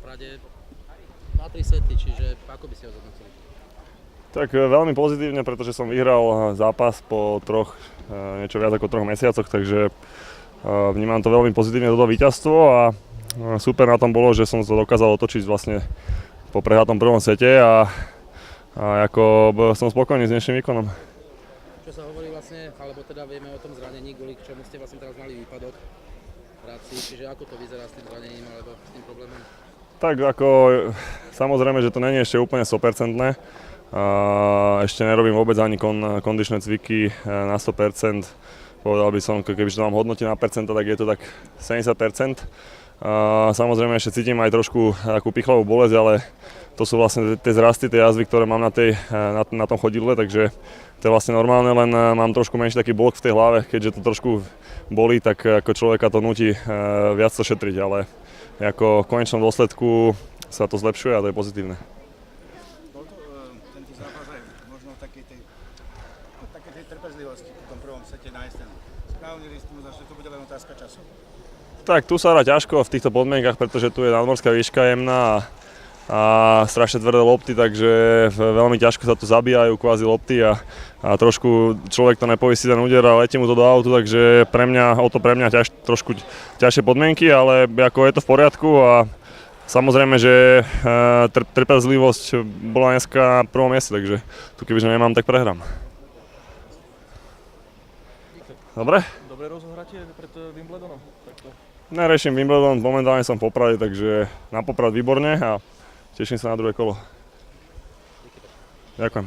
Poprade 2-3 sety, čiže ako by ste ho zhodnotili? Tak veľmi pozitívne, pretože som vyhral zápas po niečo viac ako 3 mesiacoch, takže vnímam to veľmi pozitívne toto víťazstvo a super na tom bolo, že som to dokázal otočiť vlastne po prehratom prvom sete a ako som spokojný s dnešným výkonom. Čo sa hovorí vlastne, alebo teda vieme o tom zranení, kvôli čomu ste vlastne teraz mali výpadok v práci, čiže ako to vyzerá s tým zranením alebo s tým problémom? Tak ako samozrejme, že to nie je ešte úplne 100%. Ešte nerobím vôbec ani kondičné cviky na 100%. Povedal by som, kebyže to mám hodnotiť na percenta, tak je to tak 70%. Samozrejme ešte cítim aj trošku takú pichlavú bolesť, ale to sú vlastne tie zrasty, tie jazvy, ktoré mám na tom chodidle, takže to je vlastne normálne, len mám trošku menší taký blok v tej hlave, keďže to trošku bolí, tak ako človeka to nutí viac to šetriť, ale ako v konečnom dôsledku sa to zlepšuje a to je pozitívne. Bol to tento zápas aj možno takej tej trpezlivosti po tom prvom sete nájsť ten správny rytmus, že to bude len otázka času? Tak tu sa hrá ťažko v týchto podmienkach, pretože tu je nadmorská výška jemná a strašne tvrdé lopty, takže veľmi ťažko sa tu zabíjajú kvázi lopty a trošku človek to nepovisí ten úder a letí mu to do autu, takže pre mňa trošku ťažšie podmienky, ale ako je to v poriadku a samozrejme, že trpezlivosť bola dneska na prvom mieste, takže tu kebyže nemám, tak prehrám. Dobre? Dobré rozohratie pred Wimbledonom. Neriešim Wimbledon, momentálne som v Poprade, takže na Poprad výborne a teším sa na druhé kolo. Ďakujem.